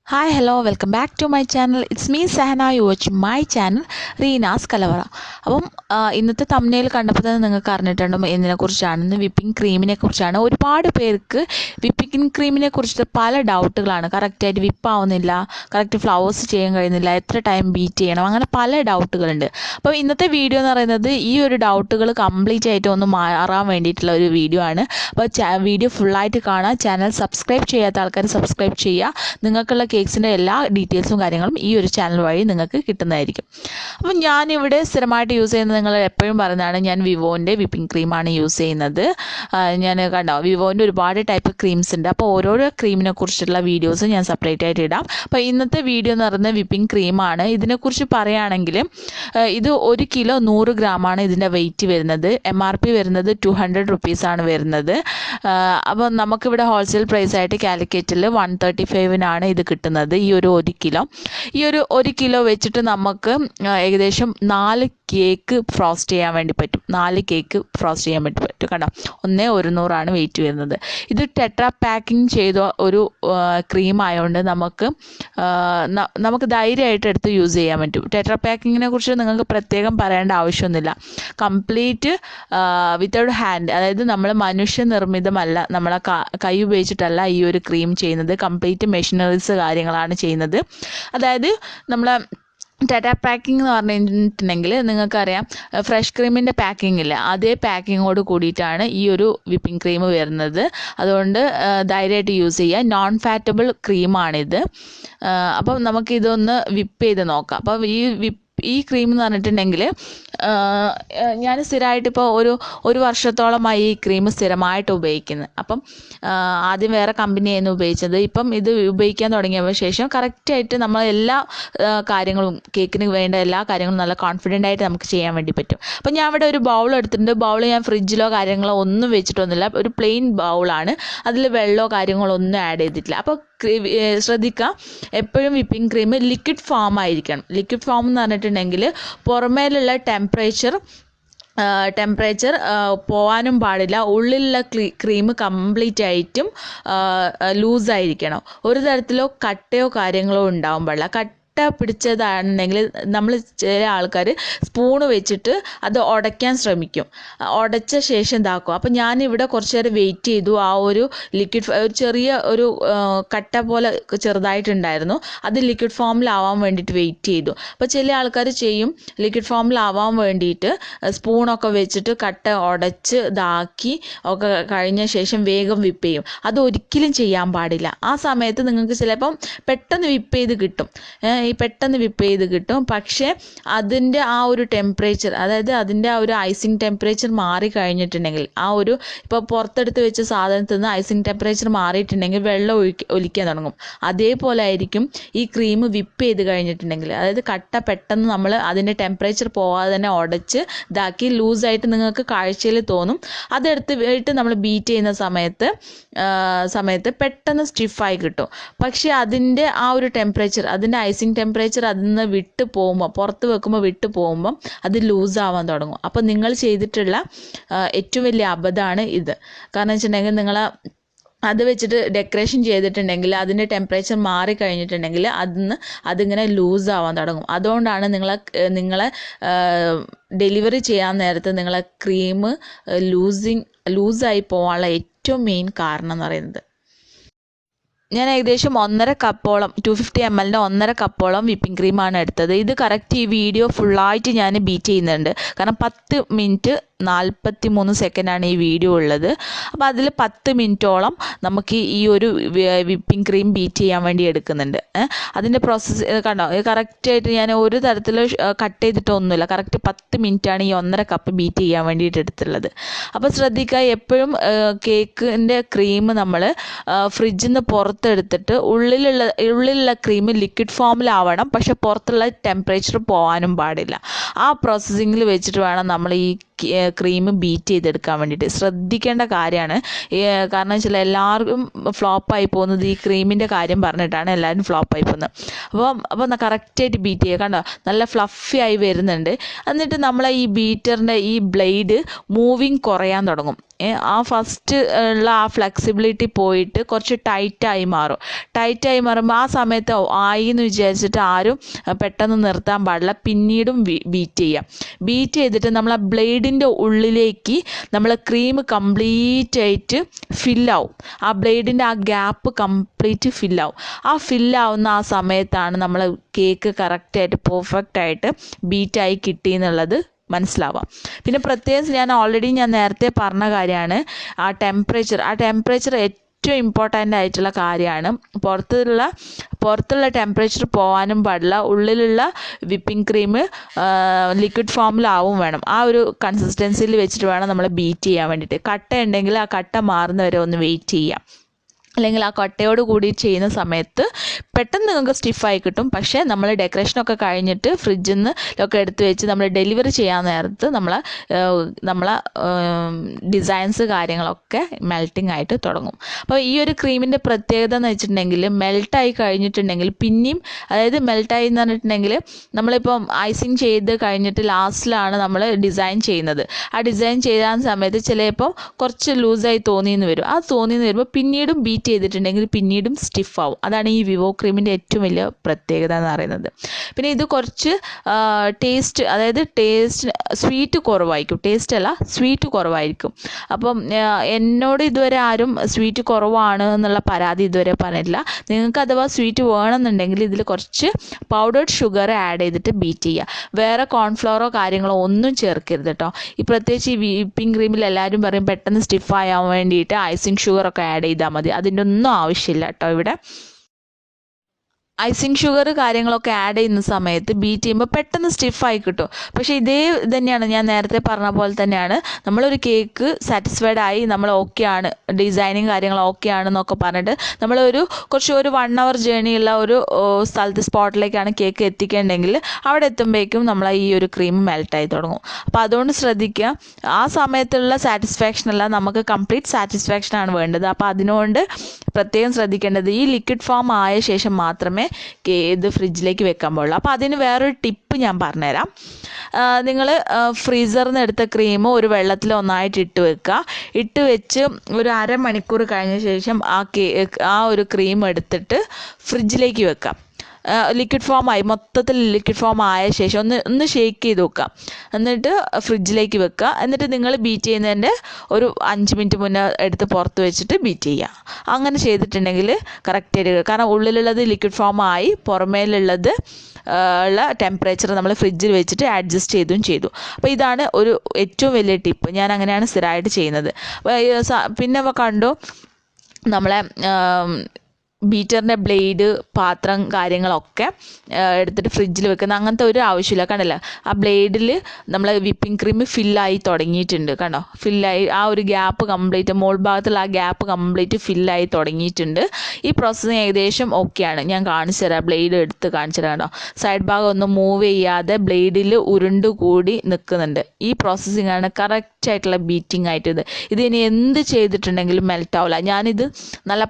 Hi, hello, welcome back to my channel. It's me Sahana. You watch my channel Reena's Kalavara. അപ്പം ഇന്നത്തെ thumbnail കണ്ടപ്പോൾ തന്നെ നിങ്ങൾക്ക് അറിഞ്ഞിട്ടുണ്ടാകും എന്തിനെക്കുറിച്ചാണ്, whipping ക്രീമിനെ കുറിച്ചാണ്. ഒരുപാട് പേർക്ക് വിപ്പിംഗ് ക്രീമിനെ കുറിച്ചിട്ട് പല ഡൗട്ടുകളാണ്. കറക്റ്റായിട്ട് വിപ്പാവുന്നില്ല, കറക്റ്റ് ഫ്ലവേഴ്സ് ചെയ്യാൻ കഴിയുന്നില്ല, എത്ര ടൈം ബീറ്റ് ചെയ്യണം, അങ്ങനെ പല ഡൗട്ടുകളുണ്ട്. അപ്പോൾ ഇന്നത്തെ വീഡിയോ എന്ന് പറയുന്നത് ഈ ഒരു ഡൗട്ടുകൾ കംപ്ലീറ്റ് ആയിട്ട് ഒന്ന് മാറാൻ വേണ്ടിയിട്ടുള്ള ഒരു വീഡിയോ ആണ്. അപ്പോൾ വീഡിയോ ഫുള്ളായിട്ട് കാണാം. ചാനൽ സബ്സ്ക്രൈബ് ചെയ്യാത്ത ആൾക്കാർ സബ്സ്ക്രൈബ് ചെയ്യുക. നിങ്ങൾക്കുള്ള കേക്സിൻ്റെ എല്ലാ ഡീറ്റെയിൽസും കാര്യങ്ങളും ഈ ഒരു ചാനൽ വഴി നിങ്ങൾക്ക് കിട്ടുന്നതായിരിക്കും. അപ്പം ഞാനിവിടെ സ്ഥിരമായിട്ട് യൂസ് ചെയ്യുന്നത്, നിങ്ങൾ എപ്പോഴും പറയുന്നതാണ്, ഞാൻ വിവോൻ്റെ വിപ്പിംഗ് ക്രീമാണ് യൂസ് ചെയ്യുന്നത്. ഞാൻ കണ്ടോ, വിവോൻ്റെ ഒരുപാട് ടൈപ്പ് ക്രീംസ് ഉണ്ട്. അപ്പോൾ ഓരോരോ ക്രീമിനെ കുറിച്ചുള്ള വീഡിയോസ് ഞാൻ സെപ്പറേറ്റ് ആയിട്ട് ഇടാം. അപ്പോൾ ഇന്നത്തെ വീഡിയോ എന്ന് പറയുന്നത് വിപ്പിംഗ് ക്രീമാണ്. ഇതിനെക്കുറിച്ച് പറയുകയാണെങ്കിൽ ഇത് 1 കിലോ 100 ഗ്രാമാണ് ഇതിൻ്റെ വെയിറ്റ് വരുന്നത്. MRP വരുന്നത് 200 റുപ്പീസാണ് വരുന്നത്. അപ്പോൾ നമുക്കിവിടെ ഹോൾസെയിൽ പ്രൈസായിട്ട് കാലിക്കറ്റിൽ 135-നാണ് ഇത് കിട്ടുന്നത്. ഈ ഒരു 1 കിലോ. ഈ ഒരു 1 കിലോ വെച്ചിട്ട് നമുക്ക് ഏകദേശം 4 കേക്ക് ഫ്രോസ്റ്റ് ചെയ്യാൻ വേണ്ടി പറ്റും. 4 കേക്ക് ഫ്രോസ്റ്റ് ചെയ്യാൻ വേണ്ടി പറ്റും. കണ്ടോ, 1/100 വെയിറ്റ് വരുന്നത്. ഇത് ടെട്രാ പാക്കിംഗ് ചെയ്ത ഒരു ക്രീം ആയതുകൊണ്ട് നമുക്ക് ധൈര്യമായിട്ട് എടുത്ത് യൂസ് ചെയ്യാൻ പറ്റും. ടെട്രാ പാക്കിങ്ങിനെ കുറിച്ച് നിങ്ങൾക്ക് പ്രത്യേകം പറയേണ്ട ആവശ്യമൊന്നുമില്ല. കംപ്ലീറ്റ് വിത്തൗട്ട് ഹാൻഡ്, അതായത് നമ്മൾ മനുഷ്യനിർമ്മിതമല്ല, നമ്മളെ കൈ ഉപയോഗിച്ചിട്ടല്ല ഈ ഒരു ക്രീം ചെയ്യുന്നത്. കംപ്ലീറ്റ് മെഷീനറീസ് കാര്യങ്ങളാണ് ചെയ്യുന്നത്. അതായത് നമ്മളെ ടാറ്റാ പാക്കിംഗ് എന്ന് പറഞ്ഞിട്ടുണ്ടെങ്കിൽ നിങ്ങൾക്കറിയാം, ഫ്രഷ് ക്രീമിൻ്റെ പാക്കിംഗ് ഇല്ല, അതേ പാക്കിങ്ങോട് കൂടിയിട്ടാണ് ഈ ഒരു വിപ്പിംഗ് ക്രീം വരുന്നത്. അതുകൊണ്ട് ധൈര്യമായിട്ട് യൂസ് ചെയ്യുക. നോൺ ഫാറ്റബിൾ ക്രീമാണിത്. അപ്പം നമുക്കിതൊന്ന് വിപ്പ് ചെയ്ത് നോക്കാം. അപ്പം ഈ ക്രീം എന്ന് പറഞ്ഞിട്ടുണ്ടെങ്കിൽ ഞാൻ സ്ഥിരമായിട്ട് ഇപ്പോൾ ഒരു വർഷത്തോളമായി ഈ ക്രീം സ്ഥിരമായിട്ട് ഉപയോഗിക്കുന്നത്. അപ്പം ആദ്യം വേറെ കമ്പനിയായിരുന്നു ഉപയോഗിച്ചത്. ഇപ്പം ഇത് ഉപയോഗിക്കാൻ തുടങ്ങിയ ശേഷം കറക്റ്റായിട്ട് നമ്മൾ എല്ലാ കാര്യങ്ങളും, കേക്കിന് വേണ്ട എല്ലാ കാര്യങ്ങളും നല്ല കോൺഫിഡൻ്റ് ആയിട്ട് നമുക്ക് ചെയ്യാൻ വേണ്ടി പറ്റും. അപ്പം ഞാൻ ഇവിടെ ഒരു ബൗൾ എടുത്തിട്ടുണ്ട്. ബൗൾ ഞാൻ ഫ്രിഡ്ജിലോ കാര്യങ്ങളോ ഒന്നും വെച്ചിട്ടൊന്നുമില്ല. ഒരു പ്ലെയിൻ ബൗളാണ്. അതിൽ വെള്ളമോ കാര്യങ്ങളോ ഒന്നും ആഡ് ചെയ്തിട്ടില്ല. അപ്പോൾ ശ്രദ്ധിക്കുക, എപ്പോഴും വിപ്പിംഗ് ക്രീം ലിക്വിഡ് ഫോം ആയിരിക്കണം. ലിക്വിഡ് ഫോം എന്ന് പറഞ്ഞിട്ടുണ്ടെങ്കിൽ പുറമേലുള്ള ടെമ്പറേച്ചർ പോകാനും പാടില്ല. ഉള്ളിലുള്ള ക്രീം കംപ്ലീറ്റ് ആയിട്ടും ലൂസായിരിക്കണം. ഒരു തരത്തിലോ കട്ടയോ കാര്യങ്ങളോ ഉണ്ടാവാൻ പാടില്ല. കട്ട പിടിച്ചതാണെന്നുണ്ടെങ്കിൽ നമ്മൾ ചില ആൾക്കാർ സ്പൂണ് വെച്ചിട്ട് അത് ഉടയ്ക്കാൻ ശ്രമിക്കും. ഉടച്ച ശേഷം ഇതാക്കും. അപ്പം ഞാനിവിടെ കുറച്ച് നേരം വെയിറ്റ് ചെയ്തു. ആ ഒരു ലിക്വിഡ് ഒരു ചെറിയ ഒരു കട്ട പോലെ ചെറുതായിട്ടുണ്ടായിരുന്നു. അത് ലിക്വിഡ് ഫോമിലാവാൻ വേണ്ടിയിട്ട് വെയിറ്റ് ചെയ്തു. അപ്പോൾ ചില ആൾക്കാർ ചെയ്യും, ലിക്വിഡ് ഫോമിലാവാൻ വേണ്ടിയിട്ട് സ്പൂണൊക്കെ വെച്ചിട്ട് കട്ട ഉടച്ച് ഇതാക്കി ഒക്കെ കഴിഞ്ഞ ശേഷം വേഗം വിപ്പ് ചെയ്യും. അതൊരിക്കലും ചെയ്യാൻ പാടില്ല. ആ സമയത്ത് നിങ്ങൾക്ക് ചിലപ്പം പെട്ടെന്ന് വിപ്പ് ചെയ്ത് കിട്ടും. പക്ഷേ അതിൻ്റെ ആ ഒരു ടെമ്പറേച്ചർ, അതായത് അതിൻ്റെ ആ ഒരു ഐസിങ് ടെമ്പറേച്ചർ മാറി കഴിഞ്ഞിട്ടുണ്ടെങ്കിൽ, ആ ഒരു ഇപ്പോൾ പുറത്തെടുത്ത് വെച്ച സാധനത്തിൽ നിന്ന് ഐസിങ് ടെമ്പറേച്ചർ മാറിയിട്ടുണ്ടെങ്കിൽ വെള്ളം ഒലിക്കാൻ തുടങ്ങും. അതേപോലെ ആയിരിക്കും ഈ ക്രീം വിപ്പ് ചെയ്ത് കഴിഞ്ഞിട്ടുണ്ടെങ്കിൽ. അതായത് കട്ട പെട്ടെന്ന് നമ്മൾ അതിൻ്റെ ടെമ്പറേച്ചർ പോകാതെ തന്നെ ഉടച്ച് ഇതാക്കി ലൂസായിട്ട് നിങ്ങൾക്ക് കാഴ്ചയിൽ തോന്നും. അതെടുത്ത് നമ്മൾ ബീറ്റ് ചെയ്യുന്ന സമയത്ത് പെട്ടെന്ന് സ്റ്റിഫായി കിട്ടും. പക്ഷേ അതിൻ്റെ ആ ഒരു ടെമ്പറേച്ചർ, അതിൻ്റെ ഐസിങ് ടെമ്പറേച്ചർ അതിൽ നിന്ന് വിട്ട് പോകുമ്പോൾ, പുറത്ത് വെക്കുമ്പോൾ വിട്ട് പോകുമ്പം അത് ലൂസാവാൻ തുടങ്ങും. അപ്പോൾ നിങ്ങൾ ചെയ്തിട്ടുള്ള ഏറ്റവും വലിയ അബദ്ധമാണ് ഇത്. കാരണം വെച്ചിട്ടുണ്ടെങ്കിൽ നിങ്ങൾ അത് വെച്ചിട്ട് ഡെക്കറേഷൻ ചെയ്തിട്ടുണ്ടെങ്കിൽ അതിൻ്റെ ടെമ്പറേച്ചർ മാറിക്കഴിഞ്ഞിട്ടുണ്ടെങ്കിൽ അതിങ്ങനെ ലൂസാവാൻ തുടങ്ങും. അതുകൊണ്ടാണ് നിങ്ങളെ ഡെലിവറി ചെയ്യാൻ നേരത്ത് നിങ്ങളെ ക്രീം ലൂസായി പോകാനുള്ള ഏറ്റവും മെയിൻ കാരണം എന്ന് പറയുന്നത്. ഞാൻ ഏകദേശം 1.5 കപ്പോളം 250 ml 1.5 കപ്പോളം വിപ്പിംഗ് ക്രീമാണ് എടുത്തത്. ഇത് കറക്റ്റ് ഈ വീഡിയോ ഫുള്ളായിട്ട് ഞാൻ ബീറ്റ് ചെയ്യുന്നുണ്ട്. കാരണം 10 മിനിറ്റ് 43 സെക്കൻഡാണ് ഈ വീഡിയോ ഉള്ളത്. അപ്പോൾ അതിൽ 10 മിനിറ്റോളം നമുക്ക് ഈ ഒരു വിപ്പിംഗ് ക്രീം ബീറ്റ് ചെയ്യാൻ വേണ്ടി എടുക്കുന്നുണ്ട്. അതിൻ്റെ പ്രോസസ്സ് കണ്ടോ, കറക്റ്റായിട്ട് ഞാൻ ഒരു തരത്തിൽ കട്ട് ചെയ്തിട്ടൊന്നുമില്ല. കറക്റ്റ് 10 മിനിറ്റാണ് ഈ 1.5 കപ്പ് ബീറ്റ് ചെയ്യാൻ വേണ്ടിയിട്ട് എടുത്തുള്ളത്. അപ്പോൾ ശ്രദ്ധിക്കുക, കേക്കിൻ്റെ ക്രീം നമ്മൾ ഫ്രിഡ്ജിൽ നിന്ന് പുറത്തെടുത്തിട്ട് ഉള്ളിലുള്ള ക്രീം ലിക്വിഡ് ഫോമിലാവണം. പക്ഷെ പുറത്തുള്ള ടെമ്പറേച്ചർ പോകാനും പാടില്ല. ആ പ്രോസസ്സിങ്ങിൽ വെച്ചിട്ട് വേണം നമ്മൾ ഈ ക്രീം ബീറ്റ് ചെയ്തെടുക്കാൻ വേണ്ടിയിട്ട്. ശ്രദ്ധിക്കേണ്ട കാര്യമാണ്. കാരണം വെച്ചാൽ എല്ലാവർക്കും ഫ്ലോപ്പായി പോകുന്നത് ഈ ക്രീമിൻ്റെ കാര്യം പറഞ്ഞിട്ടാണ് എല്ലാവരും ഫ്ലോപ്പായി പോകുന്നത്. അപ്പോൾ കറക്റ്റായിട്ട് ബീറ്റ് ചെയ്യുക. കണ്ടോ, നല്ല ഫ്ലഫി ആയി വരുന്നുണ്ട്. എന്നിട്ട് നമ്മളെ ഈ ബീറ്ററിൻ്റെ ഈ ബ്ലേഡ് മൂവിങ് കുറയാൻ തുടങ്ങും. ആ ഫസ്റ്റ് ഉള്ള ആ ഫ്ലെക്സിബിലിറ്റി പോയിട്ട് കുറച്ച് ടൈറ്റായി മാറും. ടൈറ്റായി മാറുമ്പോൾ ആ സമയത്ത് ആയി എന്ന് വിചാരിച്ചിട്ട് ആരും പെട്ടെന്ന് നിർത്താൻ പാടില്ല. പിന്നീടും ബീറ്റ് ചെയ്യാം. ബീറ്റ് ചെയ്തിട്ട് നമ്മൾ ആ ബ്ലേഡിൻ്റെ ഉള്ളിലേക്ക് നമ്മൾ ക്രീം കംപ്ലീറ്റ് ആയിട്ട് ഫില്ലാവും. ആ ബ്ലേഡിൻ്റെ ആ ഗ്യാപ്പ് കംപ്ലീറ്റ് ഫില്ലാവും. ആ ഫില്ലാവുന്ന ആ സമയത്താണ് നമ്മൾ കേക്ക് കറക്റ്റായിട്ട് പെർഫെക്റ്റായിട്ട് ബീറ്റായി കിട്ടി എന്നുള്ളത് മനസ്സിലാവാം. പിന്നെ പ്രത്യേകിച്ച് ഞാൻ നേരത്തെ പറഞ്ഞ കാര്യമാണ് ആ ടെമ്പറേച്ചർ ഏറ്റവും ഇമ്പോർട്ടൻ്റ് ആയിട്ടുള്ള കാര്യമാണ്. പുറത്തുള്ള ടെമ്പറേച്ചർ പോകാനും പാടില്ല. ഉള്ളിലുള്ള വിപ്പിംഗ് ക്രീം ലിക്വിഡ് ഫോമിലാവും വേണം. ആ ഒരു കൺസിസ്റ്റൻസിയിൽ വെച്ചിട്ട് വേണം നമ്മൾ ബീറ്റ് ചെയ്യാൻ വേണ്ടിയിട്ട്. കട്ട ഉണ്ടെങ്കിൽ ആ കട്ട മാറുന്നവരെ ഒന്ന് വെയിറ്റ് ചെയ്യാം. അല്ലെങ്കിൽ ആ കട്ടയോട് കൂടി ചെയ്യുന്ന സമയത്ത് പെട്ടെന്ന് നിങ്ങൾക്ക് സ്റ്റിഫായി കിട്ടും. പക്ഷേ നമ്മൾ ഡെക്കറേഷനൊക്കെ കഴിഞ്ഞിട്ട് ഫ്രിഡ്ജിൽ നിന്നൊക്കെ എടുത്ത് വെച്ച് നമ്മൾ ഡെലിവറി ചെയ്യാൻ നേരത്ത് നമ്മളെ ഡിസൈൻസ് കാര്യങ്ങളൊക്കെ മെൽറ്റിംഗ് ആയിട്ട് തുടങ്ങും. അപ്പോൾ ഈ ഒരു ക്രീമിൻ്റെ പ്രത്യേകത എന്ന് വെച്ചിട്ടുണ്ടെങ്കിൽ മെൽട്ടായി കഴിഞ്ഞിട്ടുണ്ടെങ്കിൽ പിന്നെയും, അതായത് മെൽട്ടായി എന്ന് പറഞ്ഞിട്ടുണ്ടെങ്കിൽ നമ്മളിപ്പം ഐസിങ് ചെയ്ത് കഴിഞ്ഞിട്ട് ലാസ്റ്റിലാണ് നമ്മൾ ഡിസൈൻ ചെയ്യുന്നത്. ആ ഡിസൈൻ ചെയ്യാൻ സമയത്ത് ചിലപ്പോൾ കുറച്ച് ലൂസായി തോന്നിയെന്ന് വരും. ആ തോന്നിയെന്ന് വരുമ്പോൾ പിന്നീടും ബീറ്റ് ചെയ്തിട്ടുണ്ടെങ്കിൽ പിന്നീടും സ്റ്റിഫാവും. അതാണ് ഈ വിവോ ക്രീമിൻ്റെ ഏറ്റവും വലിയ പ്രത്യേകത എന്ന് പറയുന്നത്. പിന്നെ ഇത് കുറച്ച് സ്വീറ്റ് കുറവായിരിക്കും. സ്വീറ്റ് കുറവായിരിക്കും. അപ്പം എന്നോട് ഇതുവരെ ആരും സ്വീറ്റ് കുറവാണ് എന്നുള്ള പരാതി ഇതുവരെ പറഞ്ഞിട്ടില്ല. നിങ്ങൾക്ക് അഥവാ സ്വീറ്റ് വേണമെന്നുണ്ടെങ്കിൽ ഇതിൽ കുറച്ച് പൗഡേർഡ് ഷുഗർ ആഡ് ചെയ്തിട്ട് ബീറ്റ് ചെയ്യുക. വേറെ കോൺഫ്ലവറോ കാര്യങ്ങളോ ഒന്നും ചേർക്കരുത് കേട്ടോ. പ്രത്യേകിച്ച് ഈ വിപ്പിംഗ് ക്രീമിൽ എല്ലാവരും പറയും പെട്ടെന്ന് സ്റ്റിഫായാൻ വേണ്ടിയിട്ട് ഐസിങ് ഷുഗറൊക്കെ ആഡ് ചെയ്താൽ മതി. അതിൻ്റെ ഒന്നും ആവശ്യമില്ല കേട്ടോ. ഇവിടെ ഐസിങ് ഷുഗർ കാര്യങ്ങളൊക്കെ ആഡ് ചെയ്യുന്ന സമയത്ത് ബീറ്റ് ചെയ്യുമ്പോൾ പെട്ടെന്ന് സ്റ്റിഫായി കിട്ടും. പക്ഷേ ഇതേ തന്നെയാണ് ഞാൻ നേരത്തെ പറഞ്ഞ പോലെ തന്നെയാണ്. നമ്മളൊരു കേക്ക് സാറ്റിസ്ഫൈഡ് ആയി, നമ്മൾ ഓക്കെയാണ്, ഡിസൈനിങ് കാര്യങ്ങൾ ഓക്കെ ആണെന്നൊക്കെ പറഞ്ഞിട്ട് നമ്മളൊരു 1 hour ജേണിയുള്ള ഒരു സ്പോട്ടിലേക്കാണ് കേക്ക് എത്തിക്കേണ്ടെങ്കിൽ അവിടെ എത്തുമ്പോഴേക്കും നമ്മൾ ഈ ഒരു ക്രീം മെൽട്ടായി തുടങ്ങും. അപ്പോൾ അതുകൊണ്ട് ശ്രദ്ധിക്കുക. ആ സമയത്തുള്ള സാറ്റിസ്ഫാക്ഷനല്ല, നമുക്ക് കംപ്ലീറ്റ് സാറ്റിസ്ഫാക്ഷനാണ് വേണ്ടത്. അപ്പോൾ അതിനുകൊണ്ട് പ്രത്യേകം ശ്രദ്ധിക്കേണ്ടത് ഈ ലിക്വിഡ് ഫോം ആയ ശേഷം മാത്രമേ ഇത് ഫ്രിഡ്ജിലേക്ക് വെക്കാൻ പാടുള്ളൂ. അപ്പോൾ അതിന് വേറൊരു ടിപ്പ് ഞാൻ പറഞ്ഞുതരാം. നിങ്ങൾ ഫ്രീസറിൽ നിന്ന് എടുത്ത ക്രീം ഒരു വെള്ളത്തിൽ ഒന്നായിട്ട് ഇട്ട് വെച്ച് ഒരു അരമണിക്കൂർ കഴിഞ്ഞ ശേഷം ആ ഒരു ക്രീം എടുത്തിട്ട് ഫ്രിഡ്ജിലേക്ക് വെക്കാം. മൊത്തത്തിൽ ലിക്വിഡ് ഫോം ആയ ശേഷം ഒന്ന് ഷേക്ക് ചെയ്ത് വെക്കാം. എന്നിട്ട് ഫ്രിഡ്ജിലേക്ക് വെക്കുക. എന്നിട്ട് നിങ്ങൾ ബീറ്റ് ചെയ്യുന്നതിൻ്റെ ഒരു 5 മിനിറ്റ് മുന്നേ എടുത്ത് പുറത്ത് വെച്ചിട്ട് ബീറ്റ് ചെയ്യുക. അങ്ങനെ ചെയ്തിട്ടുണ്ടെങ്കിൽ കറക്റ്റായിട്ട്, കാരണം ഉള്ളിലുള്ളത് ലിക്വിഡ് ഫോം ആയി, പുറമേലുള്ളത് ഉള്ള ടെമ്പറേച്ചർ നമ്മൾ ഫ്രിഡ്ജിൽ വെച്ചിട്ട് അഡ്ജസ്റ്റ് ചെയ്തു. അപ്പോൾ ഇതാണ് ഒരു ഏറ്റവും വലിയ ടിപ്പ്. ഞാൻ അങ്ങനെയാണ് സ്ഥിരമായിട്ട് ചെയ്യുന്നത്. പിന്നെ കണ്ടു നമ്മളെ ബീറ്ററിൻ്റെ ബ്ലേഡ്, പാത്രം കാര്യങ്ങളൊക്കെ എടുത്തിട്ട് ഫ്രിഡ്ജിൽ വെക്കുന്ന അങ്ങനത്തെ ഒരു ആവശ്യമില്ല. കണ്ടില്ല, ആ ബ്ലേഡിൽ നമ്മൾ വിപ്പിംഗ് ക്രീം ഫില്ലായി തുടങ്ങിയിട്ടുണ്ട്. കണ്ടോ, ഫില്ലായി ആ ഒരു ഗ്യാപ്പ് കംപ്ലീറ്റ്, മോൾ ഭാഗത്തുള്ള ആ ഗ്യാപ്പ് കംപ്ലീറ്റ് ഫില്ലായി തുടങ്ങിയിട്ടുണ്ട്. ഈ പ്രോസസ്സിങ് ഏകദേശം ഓക്കെയാണ്. ഞാൻ കാണിച്ചു തരാം, ബ്ലേഡ് എടുത്ത് കാണിച്ചു തരാം. കണ്ടോ, സൈഡ് ഭാഗം ഒന്നും മൂവ് ചെയ്യാതെ ബ്ലേഡിൽ ഉരുണ്ടുകൂടി നിൽക്കുന്നുണ്ട്. ഈ പ്രോസസ്സിങ് ആണ് കറക്റ്റായിട്ടുള്ള ബീറ്റിംഗ് ആയിട്ട്. ഇത് ഇനി എന്ത് ചെയ്തിട്ടുണ്ടെങ്കിലും മെൽറ്റ് ആവില്ല. ഞാനിത് നല്ല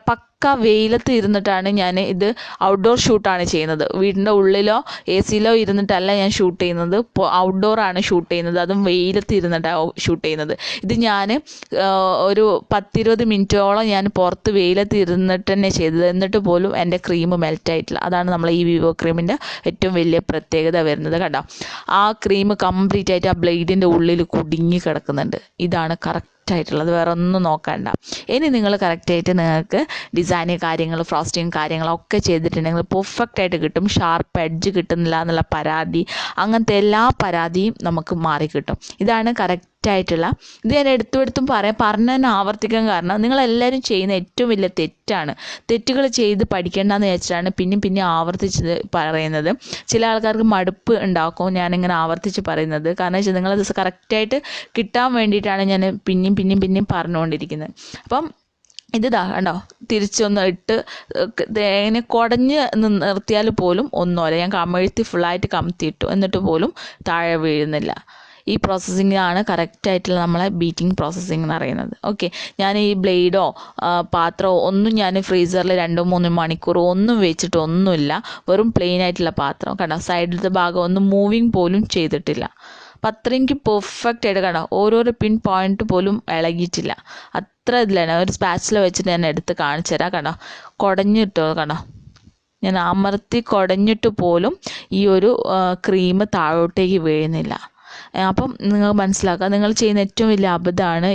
വെയിലത്ത് ഇരുന്നിട്ടാണ് ഞാൻ ഇത് ഔട്ട്ഡോർ ഷൂട്ടാണ് ചെയ്യുന്നത്. വീടിൻ്റെ ഉള്ളിലോ AC-ലോ ഇരുന്നിട്ടല്ല ഞാൻ ഷൂട്ട് ചെയ്യുന്നത്. ഔട്ട്ഡോറാണ് ഷൂട്ട് ചെയ്യുന്നത്. അതും വെയിലത്ത് ഇരുന്നിട്ടാണ് ഷൂട്ട് ചെയ്യുന്നത്. ഇത് ഞാൻ ഒരു 10-20 മിനിറ്റോളം ഞാൻ പുറത്ത് വെയിലത്ത് ഇരുന്നിട്ട് തന്നെ ചെയ്തത്. എന്നിട്ട് പോലും എൻ്റെ ക്രീം മെൽറ്റായിട്ടില്ല. അതാണ് നമ്മൾ ഈ വിവോ ക്രീമിൻ്റെ ഏറ്റവും വലിയ പ്രത്യേകത വരുന്നത്. കണ്ടോ, ആ ക്രീം കംപ്ലീറ്റ് ആയിട്ട് ആ ബ്ലേഡിൻ്റെ ഉള്ളിൽ കുടുങ്ങി കിടക്കുന്നുണ്ട്. ഇതാണ് കറക്റ്റായിട്ടുള്ളത്. വേറെ ഒന്നും നോക്കണ്ട. ഇനി നിങ്ങൾ കറക്റ്റായിട്ട് നിങ്ങൾക്ക് ഡിസൈന് കാര്യങ്ങൾ, ഫ്രോസ്റ്റിങ് കാര്യങ്ങളൊക്കെ ചെയ്തിട്ടുണ്ടെങ്കിൽ പെർഫെക്റ്റായിട്ട് കിട്ടും. ഷാർപ്പ് എഡ്ജ് കിട്ടുന്നില്ല എന്നുള്ള പരാതി, അങ്ങനത്തെ എല്ലാ പരാതിയും നമുക്ക് മാറിക്കിട്ടും. ഇതാണ് കറക്റ്റായിട്ടുള്ള. ഇത് ഞാൻ എടുത്തും പറഞ്ഞ് ആവർത്തിക്കാൻ കാരണം നിങ്ങളെല്ലാവരും ചെയ്യുന്ന ഏറ്റവും വലിയ തെറ്റുകൾ ചെയ്ത് പഠിക്കേണ്ടെന്ന് വെച്ചിട്ടാണ് പിന്നെ ആവർത്തിച്ച് പറയുന്നത്. ചില ആൾക്കാർക്ക് മടുപ്പ് ഉണ്ടാക്കും ഞാനിങ്ങനെ ആവർത്തിച്ച് പറയുന്നത്. കാരണം വെച്ചാൽ നിങ്ങളത് കറക്റ്റായിട്ട് കിട്ടാൻ വേണ്ടിയിട്ടാണ് ഞാൻ പിന്നെയും പറഞ്ഞുകൊണ്ടിരിക്കുന്നത്. അപ്പം ഇതാ കണ്ടോ, തിരിച്ചൊന്ന് ഇട്ട് ഇങ്ങനെ കുടഞ്ഞ് നിർത്തിയാൽ പോലും ഒന്നുമല്ല. ഞാൻ കമഴ്ത്തി ഫുള്ളായിട്ട് കമത്തിയിട്ടു, എന്നിട്ട് പോലും താഴെ വീഴുന്നില്ല. ഈ പ്രോസസ്സിങ്ങാണ് കറക്റ്റായിട്ടുള്ള നമ്മളെ ബീറ്റിംഗ് പ്രോസസ്സിങ് എന്ന് പറയുന്നത്. ഓക്കെ, ഞാൻ ഈ ബ്ലേഡോ പാത്രമോ ഒന്നും ഞാൻ ഫ്രീസറിൽ 2-3 മണിക്കൂർ ഒന്നും വെച്ചിട്ടൊന്നുമില്ല. വെറും പ്ലെയിൻ ആയിട്ടുള്ള പാത്രം. കണ്ടോ, സൈഡിലത്തെ ഭാഗം ഒന്നും മൂവിങ് പോലും ചെയ്തിട്ടില്ല. അപ്പം അത്രയും എനിക്ക് പെർഫെക്റ്റ് ആയിട്ട് കണ്ടോ, ഓരോരോ പിൻ പോയിന്റ് പോലും ഇളകിയിട്ടില്ല. അത്ര ഇതിലാണ്. ഒരു സ്പാച്ചില വെച്ചിട്ട് ഞാൻ എടുത്ത് കാണിച്ചു തരാം. കണ്ടോ, കുടഞ്ഞിട്ടോ, കണ്ടോ, ഞാൻ അമർത്തി കുടഞ്ഞിട്ട് പോലും ഈ ഒരു ക്രീം താഴോട്ടേക്ക് വീഴുന്നില്ല. അപ്പം നിങ്ങൾ മനസ്സിലാക്കുക, നിങ്ങൾ ചെയ്യുന്ന ഏറ്റവും വലിയ അബദ്ധമാണ്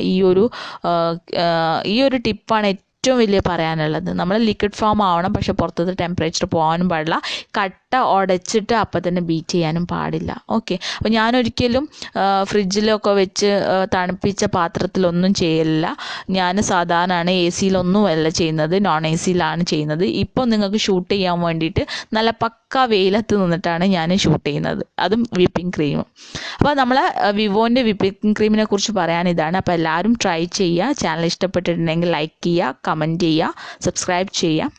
ഈ ഒരു ടിപ്പാണ് ഏറ്റവും വലിയ പറയാനുള്ളത്. നമ്മൾ ലിക്വിഡ് ഫോം ആവണം, പക്ഷെ പുറത്തത്തെ ടെമ്പറേച്ചർ പോകാനും പാടില്ല. കട്ട ഉടച്ചിട്ട് അപ്പം തന്നെ ബീറ്റ് ചെയ്യാനും പാടില്ല. ഓക്കെ, അപ്പോൾ ഞാനൊരിക്കലും ഫ്രിഡ്ജിലൊക്കെ വെച്ച് തണുപ്പിച്ച പാത്രത്തിലൊന്നും ചെയ്യലില്ല. ഞാൻ സാധാരണ എ സിയിലൊന്നും അല്ല ചെയ്യുന്നത്, നോൺ എ സിയിലാണ് ചെയ്യുന്നത്. ഇപ്പോൾ നിങ്ങൾക്ക് ഷൂട്ട് ചെയ്യാൻ വേണ്ടിയിട്ട് നല്ല പക്ക വെയിലത്ത് നിന്നിട്ടാണ് ഞാൻ ഷൂട്ട് ചെയ്യുന്നത്, അതും വിപ്പിംഗ് ക്രീമും. അപ്പോൾ നമ്മൾ വിവോൻ്റെ വിപ്പിംഗ് ക്രീമിനെ കുറിച്ച് പറയാൻ ഇതാണ്. അപ്പോൾ എല്ലാവരും ട്രൈ ചെയ്യുക. ചാനൽ ഇഷ്ടപ്പെട്ടിട്ടുണ്ടെങ്കിൽ ലൈക്ക് ചെയ്യുക, കമൻറ്റ് ചെയ്യുക, സബ്സ്ക്രൈബ് ചെയ്യുക.